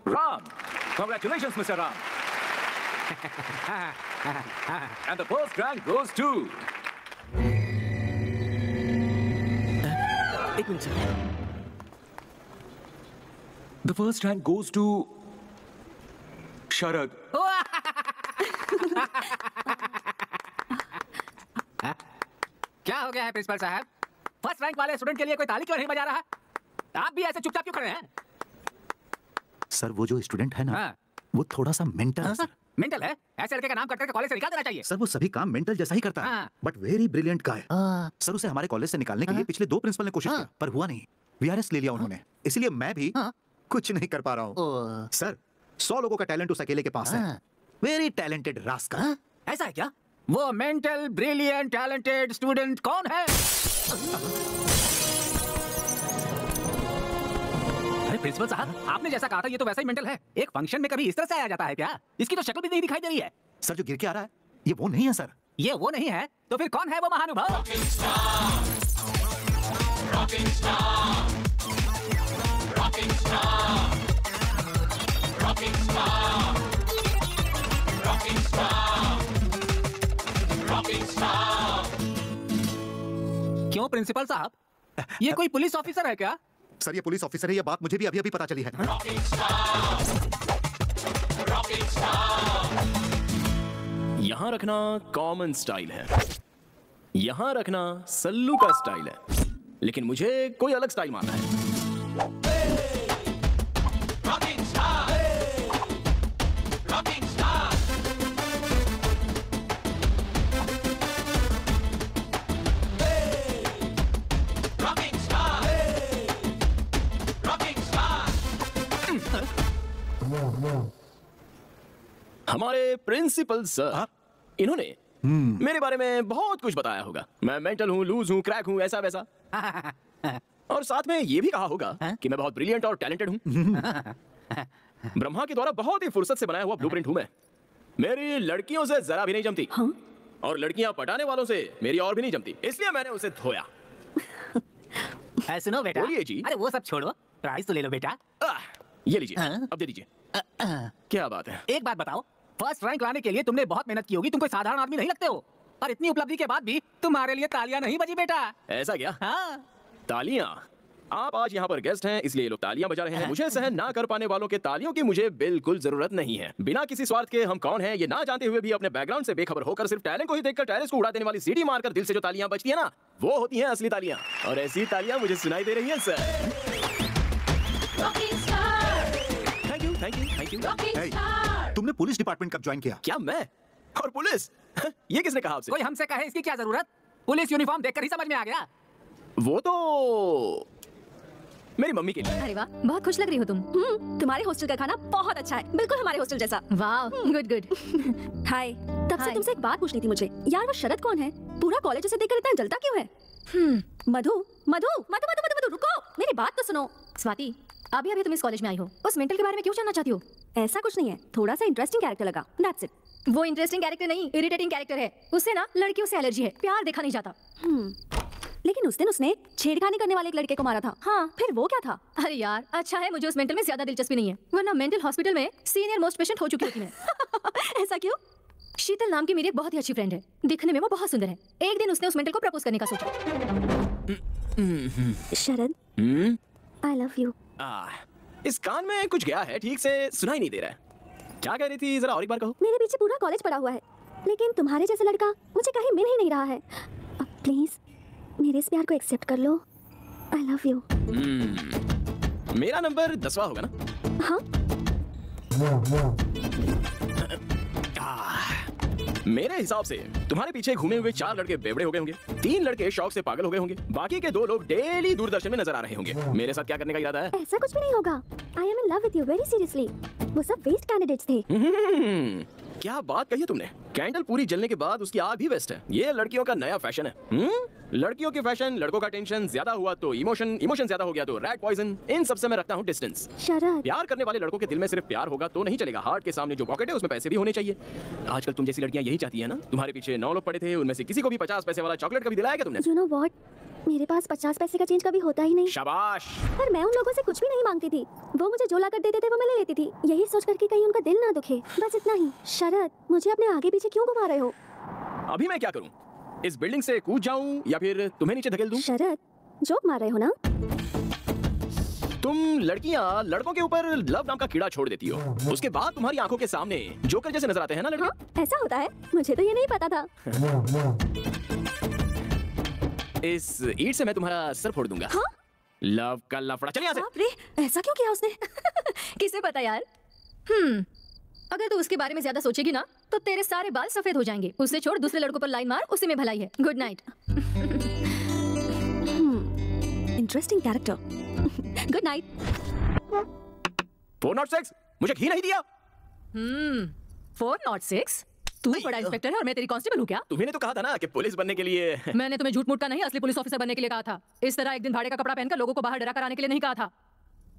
Ram. Congratulations, Mr. Ram. And the first rank goes to... एक minute sir. The first rank goes to... शरद। क्या हो गया है principal साहब? फर्स्ट रैंक वाले स्टूडेंट के लिए कोई ताली क्यों नहीं बजा रहा? आप भी ऐसे चुपचाप क्यों खड़े हैं? सर वो जो स्टूडेंट है ना, हाँ। वो थोड़ा सा मेंटल है सर। मेंटल है? ऐसे लड़के का नाम करके कॉलेज से निकाल देना चाहिए। सर वो सभी काम मेंटल जैसा ही करता है, हाँ। But very brilliant guy. Sir उसे हमारे कॉलेज से निकालने के लिए पिछले 2 प्रिंसिपल ने कोशिश किया, पर हुआ नहीं। वीआरएस ले लिया उन्होंने, इसीलिए मैं भी कुछ नहीं कर पा रहा हूँ। सर 100 लोगों का टैलेंट उस अकेले के पास है। Very talented rascal. ऐसा है क्या? वो मेंटल ब्रिलियंट टैलेंटेड स्टूडेंट कौन है? अरे प्रिंसिपल साहब, आपने जैसा कहा था ये तो वैसा ही मेंटल है। एक फंक्शन में कभी इस तरह से आया जाता है क्या? इसकी तो शक्ल भी नहीं दिखाई दे रही है। सर जो गिर के आ रहा है ये वो नहीं है सर। ये वो नहीं है तो फिर कौन है वो महानुभाव? क्यों प्रिंसिपल साहब, ये कोई पुलिस ऑफिसर है क्या? सर ये पुलिस ऑफिसर है, ये बात मुझे भी अभी पता चली है। यहां रखना कॉमन स्टाइल है, यहां रखना सल्लू का स्टाइल है, लेकिन मुझे कोई अलग स्टाइल मानना है। हमारे प्रिंसिपल सर, इन्होंने मेरे बारे में बहुत कुछ बताया होगा। मैं मेंटल हूँ, लूज हूँ, क्रैक हूँ, ऐसा वैसा। और साथ में ये भी कहा होगा कि मैं बहुत ब्रिलियंट और टैलेंटेड हूँ। ब्रह्मा के द्वारा बहुत ही फुर्सत से बनाया हुआ ब्लूप्रिंट हूँ मैं। मेरी लड़कियों से जरा भी नहीं जमती, और लड़कियां पटाने वालों से मेरी और भी नहीं जमती, इसलिए मैंने उसे धोया। सुनो बेटा। बोलिए जी। अरे वो सब छोड़ो, प्राइस तो ले लो बेटा। ये लीजिए, अब दे दीजिए। क्या बात है? एक बात बताओ, फर्स्ट रैंक लाने के लिए तुमने बहुत मेहनत की होगी, तुम कोई साधारण आदमी नहीं लगते हो। पर इतनी उपलब्धि के बाद भी तुम्हारे लिए तालियां नहीं बजी बेटा। ऐसा क्या? हाँ। तालियां? आप आज यहाँ पर गेस्ट हैं इसलिए लोग तालियां बजा रहे हैं। मुझे सहन ना कर पाने वालों के तालियों की मुझे बिल्कुल जरूरत नहीं है। बिना किसी स्वार्थ के हम कौन हैं ये ना जानते हुए भी अपने बैकग्राउंड से बेखबर होकर सिर्फ टैलेंट को ही देखकर टैलेंट को उड़ा देने वाली सीटी मारकर दिल से जो तालियां बजती है ना, वो होती हैं असली तालियां। और ऐसी तालियां मुझे सुनाई दे रही हैं sir. Thank you, thank you, thank you. तुमने पुलिस डिपार्टमेंट कब ज्वाइन किया? क्या मैं? और पुलिस? ये किसने कहा आपसे? कोई हमसे कहे इसकी क्या जरूरत? पुलिस यूनिफॉर्म देखकर ही समझ में आ गया। वो तो मेरी मम्मी के लिए। अरे वाह, बहुत खुश लग रही हो तुम। तुम्हारे हॉस्टल का खाना बहुत अच्छा है, बिल्कुल हमारे हॉस्टल जैसा। वाह, गुड गुड। हाय, तब से तुमसे एक बात पूछनी थी मुझे। यार वो शरद कौन है? पूरा कॉलेज उसे देखकर इतना जलता क्यों है? मधु मधु मधु मधु मधु, रुको, मेरी बात तो सुनो। स्वाति, अभी अभी तुम इस कॉलेज में आई हो, उस मेंटल के बारे में क्यों जानना चाहती हो? ऐसा कुछ नहीं है, थोड़ा सा इंटरेस्टिंग कैरेक्टर लगा, दैट्स इट। वो इंटरेस्टिंग कैरेक्टर नहीं, इरिटेटिंग कैरेक्टर है। उससे ना लड़कियों से एलर्जी है, प्यार देखा नहीं जाता। लेकिन उस दिन उसने छेड़खानी करने वाले एक लड़के को मारा था। हाँ, फिर वो क्या था? अरे यार, अच्छा है मुझे उस मेंटल में ज्यादा दिलचस्पी नहीं है, वरना मेंटल हॉस्पिटल में सीनियर मोस्ट पेशेंट हो चुकी होती मैं। ऐसा क्यों? शीतल नाम की मेरी एक बहुत ही अच्छी फ्रेंड है, दिखने में वो बहुत सुंदर है। एक दिन उसने उस मेंटल को प्रपोज करने का सोचा। शरद, आई लव यू। इस कान में कुछ गया है, ठीक से सुनाई नहीं दे रहा है। क्या कह रही थी, जरा और एक बार कहो। मेरे पीछे पूरा कॉलेज पड़ा हुआ है, लेकिन तुम्हारे जैसा लड़का मुझे कहीं मिल ही नहीं रहा है। प्लीज मेरे इस प्यार को एक्सेप्ट कर लो। I love you. मेरा नंबर 10वां होगा ना? हाँ। मेरे हिसाब से तुम्हारे पीछे घूमे हुए 4 लड़के बेवड़े हो गए होंगे, 3 लड़के शौक से पागल हो गए होंगे, बाकी के 2 लोग डेली दूरदर्शन में नजर आ रहे होंगे। मेरे साथ क्या करने का इरादा है? ऐसा कुछ भी नहीं होगा। I am in love with you, very seriously. वो सब वेस्ट कैंडिडेट्स थे। क्या बात कही है तुमने? कैंडल पूरी जलने के बाद उसकी आग भी वेस्ट है। ये लड़कियों का नया फैशन है। लड़कियों की फैशन, लड़कों का टेंशन ज्यादा हुआ तो इमोशन, इमोशन ज्यादा हो गया तो रैट पॉइजन। इन सब से मैं रखता हूँ डिस्टेंस। शरद, प्यार करने वाले लड़कों के दिल में सिर्फ प्यार होगा तो नहीं चलेगा, हार्ट के सामने जो पॉकेट है उसमें पैसे भी होने चाहिए। आजकल तुम जैसी लड़कियां यही चाहती है ना? तुम्हारे पीछे 9 लोग पड़े थे, उनमें से किसी को भी 50 पैसे वाला चॉकलेट कभी दिलाया क्या तुमने? You know what? मेरे पास 50 पैसे का चेंज कभी होता ही नहीं। शाबाश। पर मैं उन लोगों से कुछ भी नहीं मांगती थी, वो मुझे जो लाकर देते थे वो मैं ले लेती थी, यही सोच कर कि कहीं उनका दिल ना दुखे, बस इतना ही। शरद, मुझे अपने आगे पीछे क्यों घुमा रहे हो? अभी मैं क्या करूं? इस बिल्डिंग से कूद जाऊं या फिर तुम्हें नीचे धकेल दूं? शरद, जोक मार रहे हो ना? तुम लड़कियां लड़कों के ऊपर लव नाम का कीड़ा छोड़ देती हो, उसके बाद तुम्हारी आंखों के सामने जोकर जैसे नजर आते हैं ना लड़के। हाँ, ऐसा होता है? मुझे तो ये नहीं पता था। इस ईंट से मैं तुम्हारा सर फोड़ दूंगा। हाँ? लव का लफड़ा। चल यहाँ से। बाप रे, ऐसा क्यों किया उसने? किसे पता यार। अगर तू उसके बारे में ज्यादा सोचेगी ना तो तेरे सारे बाल सफेद हो जाएंगे। उसे छोड़, दूसरे लड़कों पर लाइन मार, उसी में भलाई है। Good night. Interesting character. Good night. 406, मुझे घी नहीं दिया। 406? तू बड़ा इंस्पेक्टर है और मैं तेरी कांस्टेबल हूँ क्या? तुम्हें तो कहा था ना कि पुलिस बनने के लिए। मैंने तुम्हें झूठ मूठ का नहीं, असली पुलिस ऑफिसर बनने के लिए कहा था। इस तरह एक दिन भाड़े का कपड़ा पहनकर लोगों को बाहर डरा कर आने के लिए नहीं कहा था।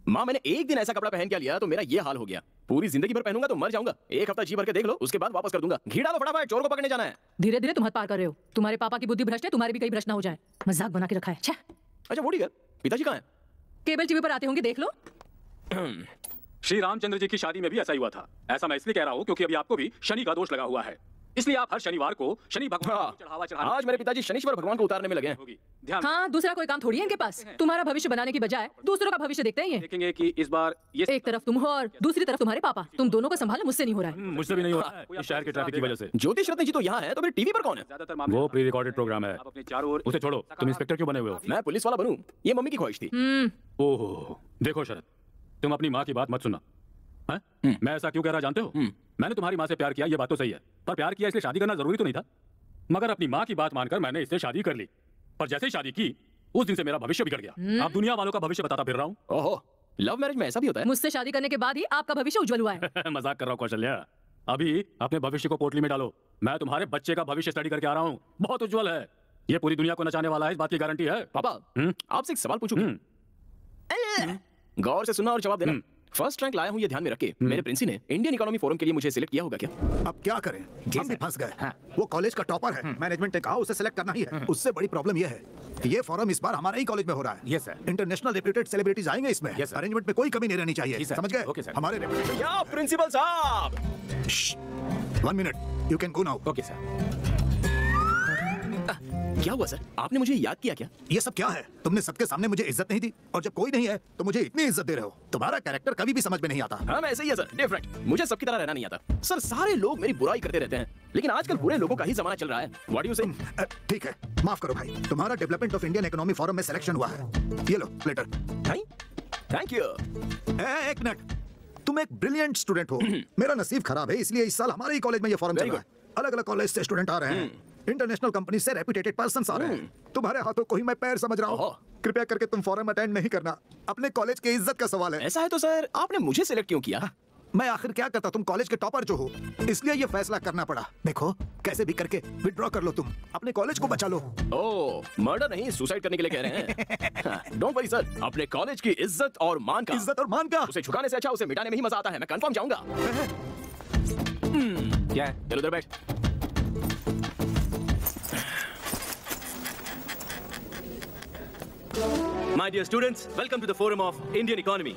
माँ, मैंने एक दिन ऐसा कपड़ा पहन के लिया तो मेरा ये हाल हो गया। पूरी जिंदगी भर पहनूंगा तो मर जाऊंगा। एक हफ्ता जी भर के देख लो, उसके बाद वापस कर दूंगा। घी डालो फटाफट, चोर को पकड़ने जाना है। धीरे धीरे तुम हद पार कर रहे हो। तुम्हारे पापा की बुद्धि भ्रष्ट है, तुम्हारी भी कहीं भ्रष्ट ना हो जाए। मजाक बना के रखा है। छे। अच्छा वो ठीक है, पिताजी कहाँ हैं? केबल टीवी पर आते होंगे, देख लो। श्री रामचंद्र जी की शादी में भी ऐसा ही हुआ था। ऐसा मैं इसलिए कह रहा हूँ क्योंकि अभी आपको भी शनि का दोष लगा हुआ है, इसलिए आप हर शनिवार को शनि भगवान को चढ़ावा चढ़ाना। आज मेरे पिताजी शनिश्वर भगवान को उतारने में लगे हैं। ध्यान। हाँ, दूसरा कोई काम थोड़ी है इनके पास। तुम्हारा भविष्य बनाने की बजाय दूसरों का भविष्य देखते हैं ये। देखेंगे कि इस बार ये एक तरफ तुम हो और दूसरी तरफ तुम्हारे पापा। तुम दोनों को संभालो, मुझसे नहीं हो रहा है। मुझसे भी नहीं हो रहा है, इस शहर के ट्रैफिक की वजह से। ज्योतिष रत्न जी तो यहाँ है, तो फिर टीवी पर कौन है? ज्यादातर मामले वो प्री रिकॉर्डेड प्रोग्राम है, आप अपने चारों ओर उसे छोड़ो। तुम इंस्पेक्टर क्यों बने हुए हो? मैं पुलिस वाला बनूं, ये मम्मी की ख्वाहिश थी। ओहो, देखो शरद, तुम अपनी माँ की बात मत सुनना। हैं? मैं ऐसा क्यों कह रहा जानते हो? मैंने तुम्हारी माँ से प्यार किया, ये बात तो सही है, पर प्यार किया इसलिए शादी करना जरूरी तो नहीं था। मगर अपनी माँ की बात मानकर मैंने इससे शादी कर ली, पर जैसे ही शादी की उस दिन से मेरा भविष्य बिगड़ गया। अब दुनिया वालों का भविष्य बताता फिर रहा हूँ। ओहो, लव मैरिज में ऐसा भी होता है? मुझसे शादी करने के बाद ही आपका भविष्य उज्जवल हुआ है। मजाक कर रहा हूँ कौशल्या। अभी अपने भविष्य को पोटली में डालो। मैं तुम्हारे बच्चे का भविष्य स्टडी करके आ रहा हूँ, बहुत उज्जवल है। ये पूरी दुनिया को नचाने वाला है, इस बात की गारंटी है। पापा, आपसे एक सवाल पूछूं? गौर से सुनना और जवाब देना। फर्स्ट रैंक लाया हूँ ये ध्यान में रखे, मेरे प्रिंसी ने इंडियन इकोनॉमी फोरम के लिए मुझे सिलेक्ट किया होगा क्या? अब क्या करें, हम भी फंस गए। वो कॉलेज का टॉपर है, मैनेजमेंट ने कहा उसे सिलेक्ट करना ही है। उससे बड़ी प्रॉब्लम ये है कि ये फोरम इस बार हमारे ही कॉलेज में हो रहा है। Yes, sir. International reputed celebrities आएंगे इसमें। Yes, sir. अरेंजमेंट में कोई कमी नहीं रहनी चाहिए, जी, sir. समझ गए? Okay, sir. हमारे reputation- क्या प्रिंसिपल साहब? 1 minute, you can go now. Okay sir. क्या हुआ सर, आपने मुझे याद किया क्या? ये सब क्या है? तुमने सबके सामने मुझे इज्जत नहीं दी, और जब कोई नहीं है तो मुझे इतनी इज्जत दे रहे हो। तुम्हारा कैरेक्टर कभी भी समझ में नहीं आता। हाँ, मैं ऐसे ही है सर, डिफरेंट। मुझे सबकी तरह रहना नहीं आता सर। सारे लोग मेरी बुराई करते रहते हैं, लेकिन आजकल बुरे लोगों का ही जमाना चल रहा है। व्हाट डू यू से? ठीक है, माफ करो भाई, तुम्हारा development of Indian economy forum में सिलेक्शन हुआ है। ये लो लेटर। Thank you. एक मिनट, तुम एक ब्रिलियंट स्टूडेंट हो। मेरा नसीब खराब है, इसलिए इस साल हमारे ही कॉलेज में ये फॉर्म चल रहा है। अलग अलग कॉलेज से स्टूडेंट आ रहे हैं, इंटरनेशनल कंपनी से रेप्यूटेड पर्सन्स आ रहे हैं। तुम्हारे हाथों को ही मैं पैर समझ रहा हूँ। कृपया करके तुम फॉरम अटेंड नहीं करना, अपने कॉलेज की इज्जत का सवाल है। ऐसा है तो सर आपने मुझे सिलेक्ट क्यों किया? मैं आखिर क्या करता, तुम कॉलेज के टॉपर जो हो, इसलिए ये फैसला करना पड़ा। देखो, कैसे भी करके विथड्रॉ कर लो, तुम अपने कॉलेज को बचा लो। ओह, मर्डर नहीं, सुसाइड करने के लिए कह रहे हैं। डोंट वरी सर, अपने कॉलेज की इज्जत और मान का उसे छुड़ाने से अच्छा उसे मिटाने में ही मजा आता है। मैं कंफर्म जाऊंगा। क्या है? चलो उधर बैठ। My dear students, welcome to the Forum of Indian Economy.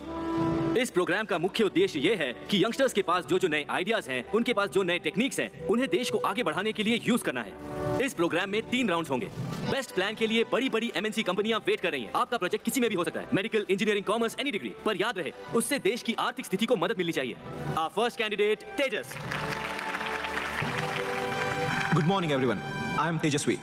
इस प्रोग्राम का मुख्य उद्देश्य ये है कि यंगस्टर्स के पास जो नए आइडियाज हैं, उनके पास जो नए टेक्निक्स हैं, उन्हें देश को आगे बढ़ाने के लिए यूज करना है। इस प्रोग्राम में 3 राउंड्स होंगे। बेस्ट प्लान के लिए बड़ी-बड़ी MNC कंपनियां वेट कर रही हैं। आपका प्रोजेक्ट किसी में भी हो सकता है, medical, engineering, commerce, any degree, पर याद रहे उससे देश की आर्थिक स्थिति को मदद मिलनी चाहिए। Our first candidate, Tejas. Good morning, everyone. I am Tejaswi.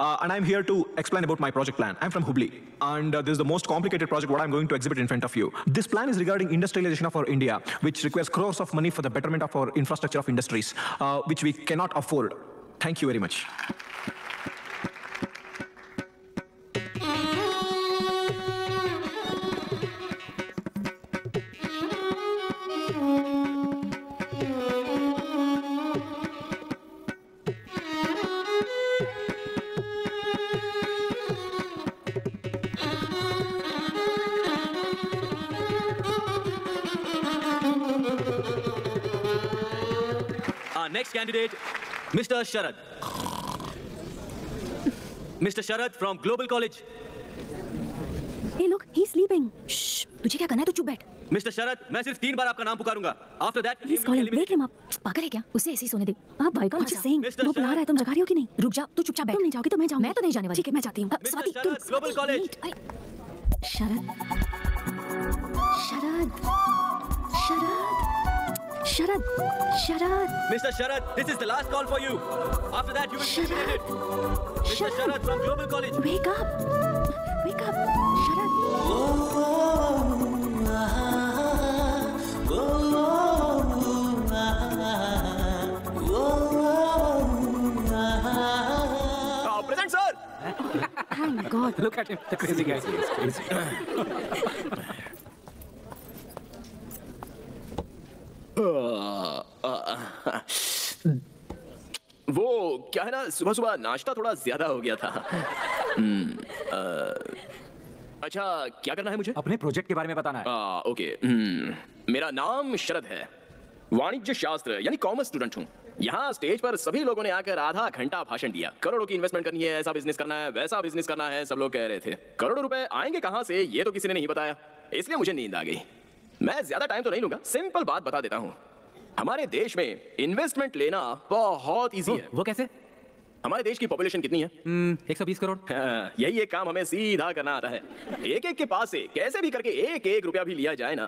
And I'm here to explain about my project plan. I'm from Hubli, and this is the most complicated project what I'm going to exhibit in front of you. This plan is regarding industrialization of our India, which requires crores of money for the betterment of our infrastructure of industries, which we cannot afford. Thank you very much. Our next candidate, Mr. Sharad. Mr. Sharad from Global College. He sleeping. तुझे क्या करना है? तू चुप बैठ। Mister शरद, मैं सिर्फ 3 बार आपका नाम पुकारूंगा। After that He's calling. Wake him up. पागल है क्या? उसे ऐसे ही सोने दे। आप भाई को सेइंग वो बुला रहा है, तुम जगा रही हो कि नहीं? रुक जा, तू चुपचाप बैठ। तुम नहीं जाओगी तो मैं जाऊंगी। मैं तो नहीं जाने वाली। ठीक है, मैं जाती हूँ। Swati, Sharad, global college. Sharad, Sharad, Sharad, Sharad, Sharad. Mr. Sharad, this is the last call for you. After that, you will be eliminated. Mr. Sharad from Global College. Wake up, wake up, Sharad. Present, sir. Thank God. Look at him, the crazy guy. वो क्या है ना, सुबह सुबह नाश्ता थोड़ा ज्यादा हो गया था। अच्छा, क्या करना है मुझे? अपने प्रोजेक्ट के बारे में बताना है। ओके। मेरा नाम शरद है, वाणिज्य शास्त्र यानी कॉमर्स स्टूडेंट हूँ। यहाँ स्टेज पर सभी लोगों ने आकर आधा घंटा भाषण दिया। करोड़ों की इन्वेस्टमेंट करनी है, ऐसा बिजनेस करना है, वैसा बिजनेस करना है, सब लोग कह रहे थे। करोड़ों रुपए आएंगे कहाँ से, ये तो किसी ने नहीं बताया, इसलिए मुझे नींद आ गई। मैं ज्यादा टाइम तो नहीं लूंगा, सिंपल बात बता देता हूँ। हमारे देश में इन्वेस्टमेंट लेना बहुत इजी है। वो कैसे? हमारे देश की पॉपुलेशन कितनी है? 120 करोड़। यही एक काम हमें सीधा करना आता है। एक एक के पास से कैसे भी करके एक एक रुपया भी लिया जाए ना,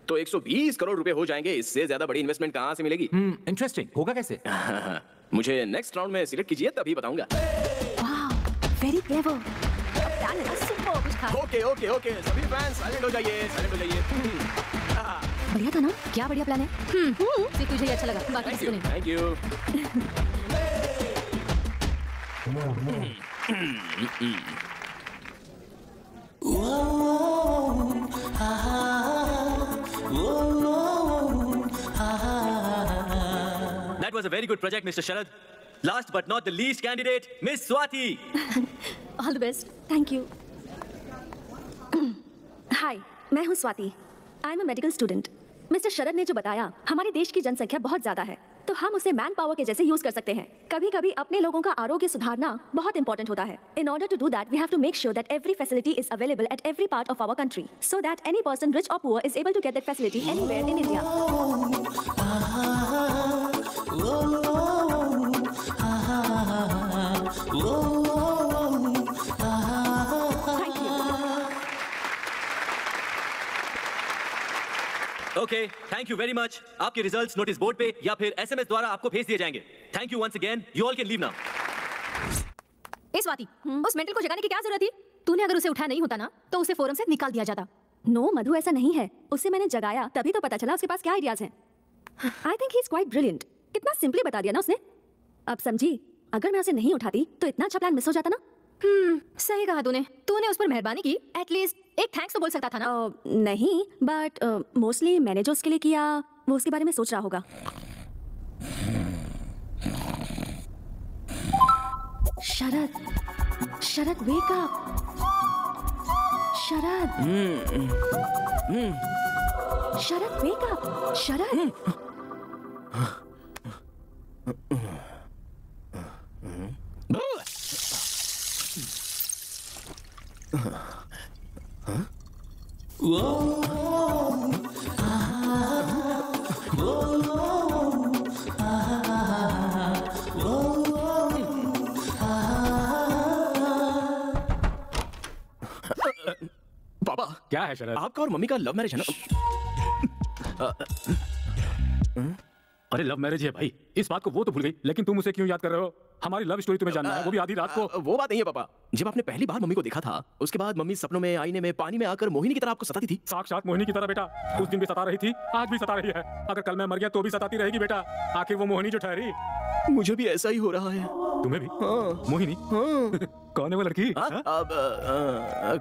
तो 120 करोड़ रुपए हो जाएंगे। इससे ज्यादा बड़ी इन्वेस्टमेंट कहाँ से मिलेगी? इंटरेस्टिंग। होगा कैसे? मुझे नेक्स्ट राउंड में सिलेक्ट कीजिए, तभी बताऊंगा। Wow, very clever. Okay okay okay, सभी फैंस साइलेंट हो जाइए, साइलेंट हो जाइए। बढ़िया था ना? क्या बढ़िया प्लान है? सिर्फ तुझे ही अच्छा लगा, बाकी किसी को नहीं। Thank you. That was a very good project, Mr. Sharad. Last but not the least candidate, Miss Swati. All the best. Thank you. Hi, मैं हूँ Swati. I'm a medical student. Mister Sharad ने जो बताया, हमारे देश की जनसंख्या बहुत ज्यादा है, तो हम उसे मैन पावर के जैसे यूज कर सकते हैं। कभी-कभी अपने लोगों का आरोग्य सुधारना बहुत इंपॉर्टेंट होता है। In order to do that, we have to make sure that every facility is available at every part of our country, so that any person, rich or poor, is able to get that facility anywhere in India. Thank you. Okay, thank you very much. आपके results notice board पे या फिर SMS द्वारा आपको भेज दिए जाएंगे। Thank you once again. You all can leave now. ए स्वाति, उस मेंटल को जगाने की क्या जरूरत थी? तूने अगर उसे उठाया नहीं होता ना, तो उसे फोरम से निकाल दिया जाता। नो मधु, ऐसा नहीं है। उसे मैंने जगाया, तभी तो पता चला उसके पास क्या आइडियाज हैं। I think he is quite brilliant. इतना सिंपली बता दिया ना उसने। अब समझी, अगर मैं उसे नहीं उठाती तो इतना अच्छा प्लान मिस हो जाता ना। सही कहा तूने। तूने उस पर मेहरबानी की, एटलीस्ट एक थैंक्स तो बोल सकता था ना। नहीं, बट मोस्टली मैंने जो उसके लिए किया वो उसके बारे में सोच रहा होगा। शरद, शरद वेक अप। शरद, शरद वेक अप। शरद, पापा, क्या है शरद? आपका और मम्मी का लव मैरिज है ना? अरे लव मैरिज है भाई, इस बात को वो तो भूल गई, लेकिन तुम उसे क्यों याद कर रहे हो? हमारी लव स्टोरी तुम्हें जानना है, वो भी आधी रात को। वो बात नहीं है पापा। जब आपने पहली बार मम्मी को देखा था, उसके बाद मम्मी सपनों में, आईने में, पानी में आकर मोहिनी की तरह आपको सताती थी। साक्षात मोहिनी की तरह बेटा। उस दिन भी सता रही थी, आज भी सता रही है। अगर कल मैं मर गया तो भी सताती रहेगी बेटा। आखिर वो मोहिनी जो ठहरी। मुझे भी ऐसा ही हो रहा है। तुम्हें भी? मोहिनी? कौन है वो लड़की?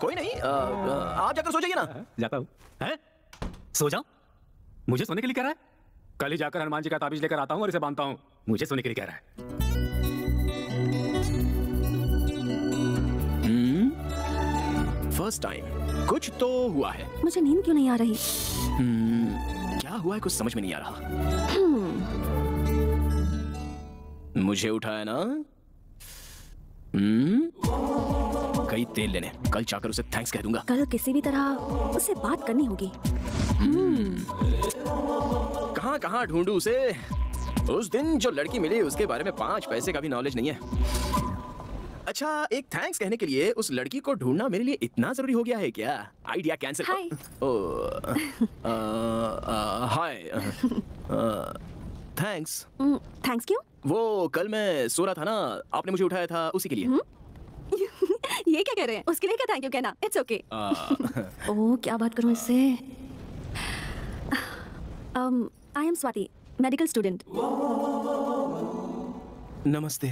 कोई नहीं, आप जाकर सो जाइए ना। जाता हूँ। सो जाऊं? मुझे सोने के लिए कह रहा है? कल ही जाकर हनुमान जी का ताबीज लेकर आता हूँ और इसे बांधता हूँ। मुझे सोने के लिए कह रहा है। फर्स्ट टाइम कुछ तो हुआ है। मुझे नींद क्यों नहीं आ रही? क्या हुआ है, कुछ समझ में नहीं आ रहा। मुझे उठाया ना? गई तेल लेने। कल जाकर उसे थैंक्स कह दूंगा। कल किसी भी तरह उससे बात करनी होगी। कहाँ कहाँ ढूंढूं उसे? उस दिन जो लड़की मिली उसके बारे में 5 पैसे का भी नॉलेज नहीं है। अच्छा, एक थैंक्स कहने के लिए उस लड़की को ढूंढना मेरे लिए इतना जरूरी हो गया है क्या? Idea cancel. Hi. Hi. Thanks. Thanks क्यों? वो कल मैं सो रहा था ना, आपने मुझे उठाया था उसी के लिए। ये क्या कह रहे हैं? उसके लिए क्या थैंक यू कहना? It's okay. ओह, क्या बात करूं इससे? I am Swati, medical student. नमस्ते।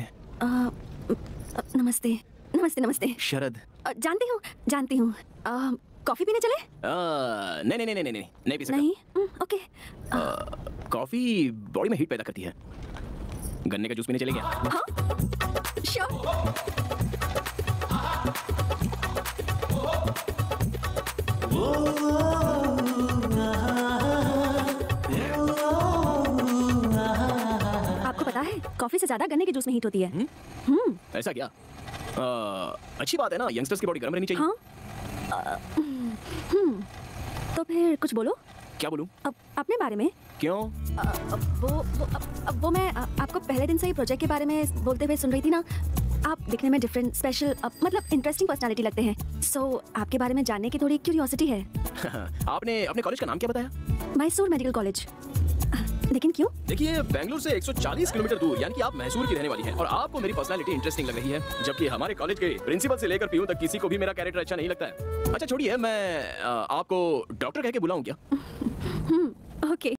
नमस्ते नमस्ते नमस्ते। शरद। जानती हूँ। कॉफी पीने चले? नहीं पी सकता। नहीं? ओके। कॉफी बॉडी में हीट पैदा करती है। गन्ने का जूस पीने चले क्या? हाँ, श्योर। आपको पता है कॉफी से ज्यादा गन्ने के जूस में हीट होती है। ऐसा क्या? अच्छी बात है ना, यंगस्टर्स की बॉडी गर्म रहनी चाहिए। हाँ? तो फिर कुछ बोलो। क्या बोलूं? अपने बारे में। क्यों? वो मैं आपको पहले दिन से ही प्रोजेक्ट के बारे में बोलते हुए सुन रही थी ना। आप दिखने में डिफरेंट, स्पेशल, मतलब इंटरेस्टिंग पर्सनालिटी लगते हैं। सो आपके बारे में जानने की थोड़ी क्यूरियोसिटी है। आपने अपने कॉलेज का नाम क्या बताया? Mysore medical college. लेकिन क्यों? देखिए, बेंगलुरु से 140 किलोमीटर दूर, यानी कि आप मैसूर की रहने वाली हैं और आपको मेरी पर्सनालिटी इंटरेस्टिंग लग रही है, जबकि हमारे कॉलेज के प्रिंसिपल से लेकर पीयू तक किसी को भी मेरा कैरेक्टर अच्छा नहीं लगता है। अच्छा छोड़िए, मैं आपको डॉक्टर कह के बुलाऊं क्या? ओके।